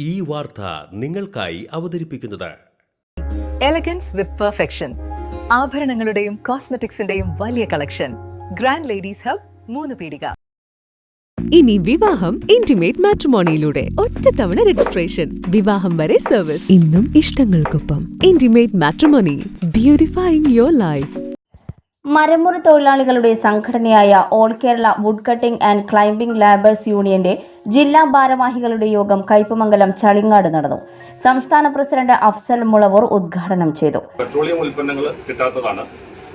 ഈ വാർത്ത നിങ്ങൾക്കായി അവതരിപ്പിക്കുന്നത് എലഗൻസ് വിത്ത് പെർഫെക്ഷൻ, ആഭരണങ്ങളുടെയും കോസ്മെറ്റിക്സിന്റെയും വലിയ കളക്ഷൻ. ഗ്രാൻഡ് ലേഡീസ് ഹബ്, 3 പീടിക. ഇനി വിവാഹം ഇന്റിമേറ്റ് മാട്രിമോണിയിലൂടെ ഒറ്റത്തവണ രജിസ്ട്രേഷൻ, വിവാഹം വരെ സർവീസ്. ഇന്നും ഇഷ്ടങ്ങൾക്കൊപ്പം intimate matrimony, beautifying your life. മരമുറി തൊഴിലാളികളുടെ സംഘടനയായ all Kerala wood cutting and climbing labours യൂണിയന്റെ ജില്ലാ ഭാരവാഹികളുടെ യോഗം കയ്പമംഗലം ചളിങ്ങാട് നടന്നു. സംസ്ഥാന പ്രസിഡന്റ് അഫ്സൽ മുളവൂർ ഉദ്ഘാടനം ചെയ്തു. പെട്രോളിയം ഉൽപ്പന്നങ്ങൾ കിട്ടാത്തതാണ്.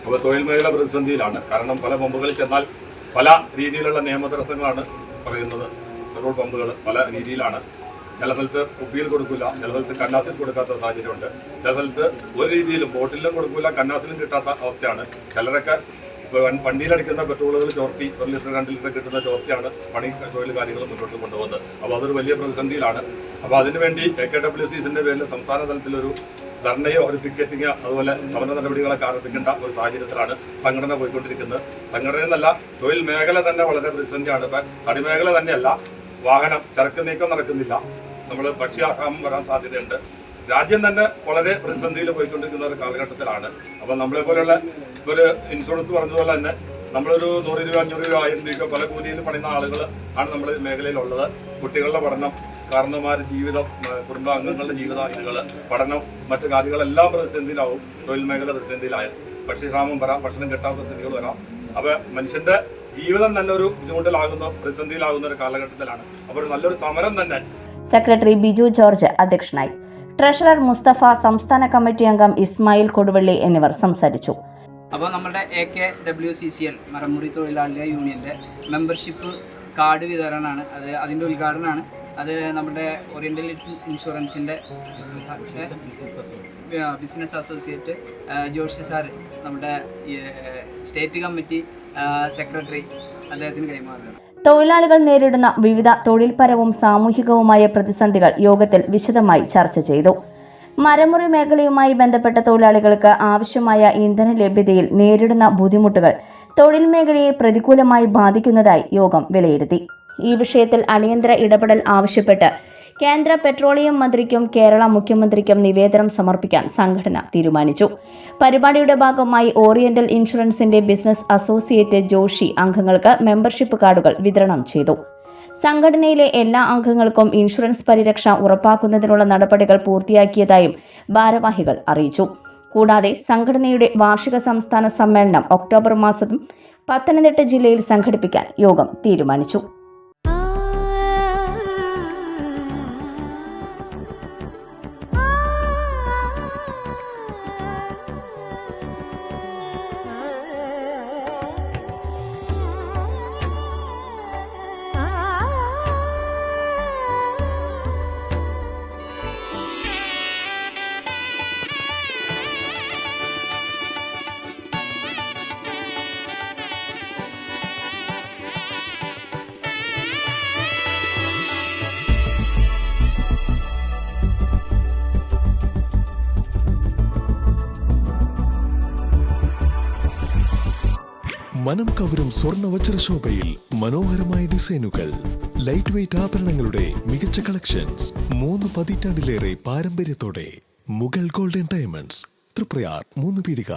അപ്പോൾ തൊഴിൽ മേഖല പ്രതിസന്ധിയിലാണ്. കാരണം പല പമ്പുകളിൽ ചെന്നാൽ പല രീതിയിലുള്ള നിയമതടസ്സങ്ങളാണ് പറയുന്നത്. പെട്രോൾ പമ്പുകൾ പല രീതിയിലാണ്. ചില സ്ഥലത്ത് കുപ്പിയിൽ കൊടുക്കില്ല, ചില സ്ഥലത്ത് കന്നാസിൽ കൊടുക്കാത്ത സാഹചര്യമുണ്ട്. ചില സ്ഥലത്ത് ഒരു രീതിയിലും ബോട്ടിലും കൊടുക്കില്ല, കന്നാസിലും കിട്ടാത്ത അവസ്ഥയാണ്. ചിലരൊക്കെ വണ്ടിയിലടിക്കുന്ന പെട്രോളുകൾ ചോർത്തി 1 ലിറ്റർ 2 ലിറ്റർ കിട്ടുന്ന ചോർത്തിയാണ് പണി തൊഴിൽ കാര്യങ്ങൾ മുന്നോട്ട് കൊണ്ടുപോകുന്നത്. അപ്പോൾ അതൊരു വലിയ പ്രതിസന്ധിയിലാണ്. അപ്പോൾ അതിനുവേണ്ടി AKWCസിൻ്റെ പേരിൽ സംസ്ഥാന തലത്തിലൊരു ധർണയോ ഒരു പിക്കറ്റിങ്ങോ അതുപോലെ സമര നടപടികളൊക്കെ ആരംഭിക്കേണ്ട ഒരു സാഹചര്യത്തിലാണ് സംഘടന പോയിക്കൊണ്ടിരിക്കുന്നത്. സംഘടനയെന്നല്ല, തൊഴിൽ മേഖല തന്നെ വളരെ പ്രതിസന്ധിയാണ്. ഇപ്പം തടിമേഖല തന്നെയല്ല, വാഹനം ചരക്ക് നീക്കം നടക്കുന്നില്ല. നമ്മൾ ഭക്ഷ്യാഹാരം വരാൻ സാധ്യതയുണ്ട്. രാജ്യം തന്നെ വളരെ പ്രതിസന്ധിയിൽ പോയിക്കൊണ്ടിരിക്കുന്ന ഒരു കാലഘട്ടത്തിലാണ്. അപ്പം നമ്മളെ പോലെയുള്ള ഒരു ഇൻഷുറൻസ് പറഞ്ഞതുപോലെ തന്നെ നമ്മളൊരു 100 രൂപ 500 രൂപ 1000 രൂപ പല കൂലിയിൽ പണിയുന്ന ആളുകൾ ആണ് നമ്മുടെ മേഖലയിലുള്ളത്. കുട്ടികളുടെ പഠനം, കാരണന്മാരുടെ ജീവിതം, കുടുംബാംഗങ്ങളുടെ ജീവിത ഇതുകൾ, പഠനം, മറ്റു കാര്യങ്ങളെല്ലാം പ്രതിസന്ധിയിലാവും. തൊഴിൽ മേഖല പ്രതിസന്ധിയിലായാൽ ഭക്ഷ്യക്ഷാമം വരാം, ഭക്ഷണം കിട്ടാത്ത സ്ഥിതികൾ വരാം. അപ്പോൾ മനുഷ്യന്റെ ജീവിതം തന്നെ ഒരു ബുദ്ധിമുട്ടിലാകുന്ന, പ്രതിസന്ധിയിലാകുന്ന ഒരു കാലഘട്ടത്തിലാണ്. അപ്പോൾ നല്ലൊരു സമരം തന്നെ. സെക്രട്ടറി ബിജു ജോർജ് അധ്യക്ഷനായി. ട്രഷറർ മുസ്തഫ, സംസ്ഥാന കമ്മിറ്റി അംഗം ഇസ്മായിൽ കൊടുവള്ളി എന്നിവർ സംസാരിച്ചു. അപ്പോൾ നമ്മുടെ AKWCCL മരമുറി തൊഴിലാളികളുടെ യൂണിയൻ്റെ മെമ്പർഷിപ്പ് കാർഡ് വിതരണമാണ്. അതിൻ്റെ ഉദ്ഘാടനമാണ്. അത് നമ്മുടെ ഓറിയൻ്റൽ ഇൻഷുറൻസിൻ്റെ ബിസിനസ് അസോസിയേറ്റ് ജോഷി സാറ്, നമ്മുടെ സ്റ്റേറ്റ് കമ്മിറ്റി സെക്രട്ടറി, അദ്ദേഹത്തിന് കൈമാറുകയാണ്. തൊഴിലാളികൾ നേരിടുന്ന വിവിധ തൊഴിൽപരവും സാമൂഹികവുമായ പ്രതിസന്ധികൾ യോഗത്തിൽ വിശദമായി ചർച്ച ചെയ്തു. മരമുറി മേഖലയുമായി ബന്ധപ്പെട്ട തൊഴിലാളികൾക്ക് ആവശ്യമായ ഇന്ധന ലഭ്യതയിൽ നേരിടുന്ന ബുദ്ധിമുട്ടുകൾ തൊഴിൽ മേഖലയെ പ്രതികൂലമായി ബാധിക്കുന്നതായി യോഗം വിലയിരുത്തി. ഈ വിഷയത്തിൽ അടിയന്തര ഇടപെടൽ ആവശ്യപ്പെട്ട് കേന്ദ്ര പെട്രോളിയം മന്ത്രിക്കും കേരള മുഖ്യമന്ത്രിക്കും നിവേദനം സമർപ്പിക്കാൻ സംഘടന തീരുമാനിച്ചു. പരിപാടിയുടെ ഭാഗമായി ഓറിയന്റൽ ഇൻഷുറൻസിന്റെ ബിസിനസ് അസോസിയേറ്റ് ജോഷി അംഗങ്ങൾക്ക് മെമ്പർഷിപ്പ് കാർഡുകൾ വിതരണം ചെയ്തു. സംഘടനയിലെ എല്ലാ അംഗങ്ങൾക്കും ഇൻഷുറൻസ് പരിരക്ഷ ഉറപ്പാക്കുന്നതിനുള്ള നടപടികൾ പൂർത്തിയാക്കിയതായും ഭാരവാഹികൾ അറിയിച്ചു. കൂടാതെ സംഘടനയുടെ വാർഷിക സംസ്ഥാന സമ്മേളനം ഒക്ടോബർ മാസം പത്തനംതിട്ട ജില്ലയിൽ സംഘടിപ്പിക്കാൻ യോഗം തീരുമാനിച്ചു. മനം കവരും സ്വർണ്ണ വജ്രശോഭയിൽ മനോഹരമായ ഡിസൈനുകൾ, ലൈറ്റ് വെയ്റ്റ് ആഭരണങ്ങളുടെ മികച്ച കളക്ഷൻസ്, 3 പതിറ്റാണ്ടിലേറെ പാരമ്പര്യത്തോടെ മുഗൾ ഗോൾഡൻ ഡയമണ്ട്സ്, തൃപ്രയാർ 3 പീടിക.